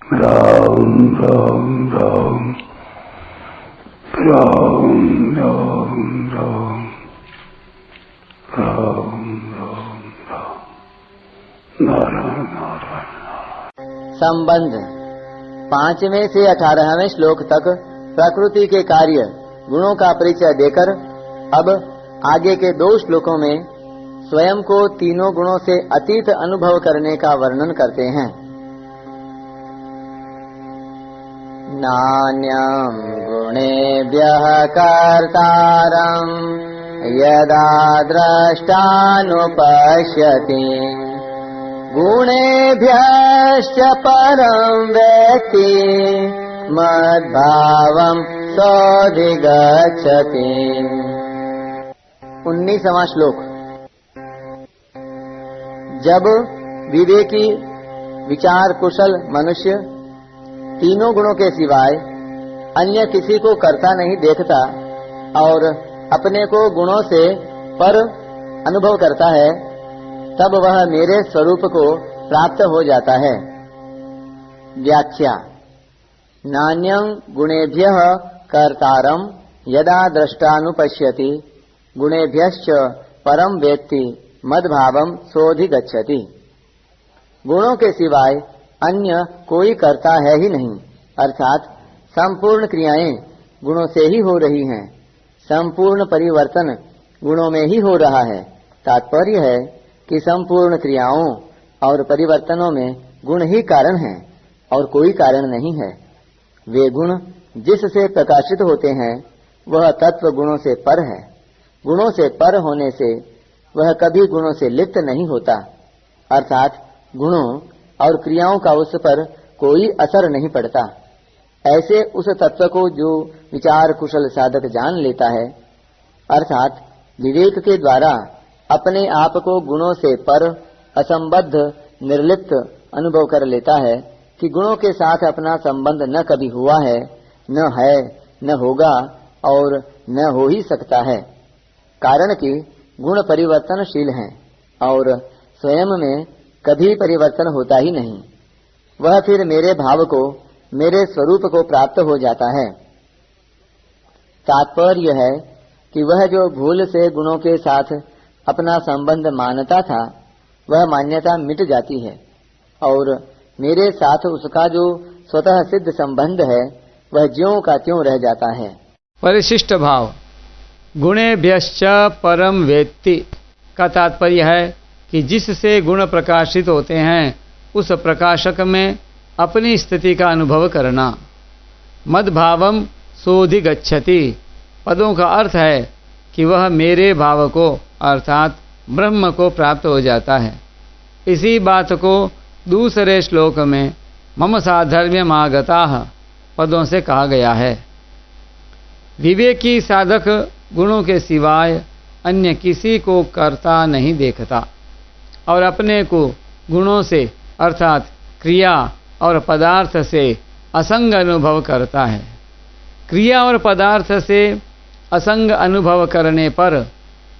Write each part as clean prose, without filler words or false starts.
राम राम राम राम राम राम राम राम राम नारायण नारायण। संबंध 5वें से 18वें श्लोक तक प्रकृति के कार्य गुणों का परिचय देकर अब आगे के 2 श्लोकों में स्वयं को तीनों गुणों से अतीत अनुभव करने का वर्णन करते हैं। नान्यं गुणेभ्यः कर्तारं यदा द्रष्टानुपश्यति गुणेभ्यश्च परं वेत्ति मद्भावं सोऽधिगच्छति। 19वां श्लोक। जब विवेकी विचार कुशल मनुष्य तीनों गुणों के सिवाय अन्य किसी को करता नहीं देखता और अपने को गुणों से पर अनुभव करता है, तब वह मेरे स्वरूप को प्राप्त हो जाता है। व्याख्या। नान्यं गुणेभ्यः कर्तारं यदा द्रष्टानुपश्यति गुणेभ्यश्च परं वेत्ति मद्भावं सोऽधिगच्छति। गुणों के सिवाय अन्य कोई करता है ही नहीं, अर्थात संपूर्ण क्रियाएं गुणों से ही हो रही हैं, संपूर्ण परिवर्तन गुणों में ही हो रहा है। तात्पर्य है कि संपूर्ण क्रियाओं और परिवर्तनों में गुण ही कारण हैं और कोई कारण नहीं है। वे गुण जिससे प्रकाशित होते हैं वह तत्व गुणों से पर है। गुणों से पर होने से वह कभी गुणों से लिप्त नहीं होता, अर्थात गुणों और क्रियाओं का उस पर कोई असर नहीं पड़ता। ऐसे उस तत्व को जो विचार कुशल साधक जान लेता है, अर्थात विवेक के द्वारा अपने आप को गुणों से पर असंबद्ध निर्लिप्त अनुभव कर लेता है कि गुणों के साथ अपना संबंध न कभी हुआ है, न होगा और न हो ही सकता है। कारण कि गुण परिवर्तनशील हैं और स्वयं में कभी परिवर्तन होता ही नहीं। वह फिर मेरे भाव को, मेरे स्वरूप को प्राप्त हो जाता है। तात्पर्य है कि वह जो भूल से गुणों के साथ अपना संबंध मानता था, वह मान्यता मिट जाती है और मेरे साथ उसका जो स्वतः सिद्ध संबंध है वह ज्यों का त्यों रह जाता है। परिशिष्ट भाव। गुणेभ्यश्च परम वेत्ति का तात्पर्य है कि जिससे गुण प्रकाशित होते हैं उस प्रकाशक में अपनी स्थिति का अनुभव करना। मद्भावम सोऽधिगच्छति पदों का अर्थ है कि वह मेरे भाव को अर्थात ब्रह्म को प्राप्त हो जाता है। इसी बात को दूसरे श्लोक में मम साधर्म्यमागताः पदों से कहा गया है। विवेकी साधक गुणों के सिवाय अन्य किसी को करता नहीं देखता और अपने को गुणों से अर्थात क्रिया और पदार्थ से असंग अनुभव करता है। क्रिया और पदार्थ से असंग अनुभव करने पर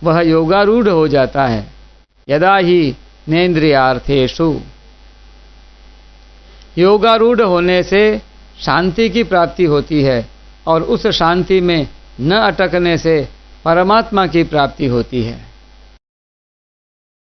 वह योगारूढ़ हो जाता है। यदा ही नेन्द्रियार्थेषु। योगारूढ़ होने से शांति की प्राप्ति होती है और उस शांति में न अटकने से परमात्मा की प्राप्ति होती है।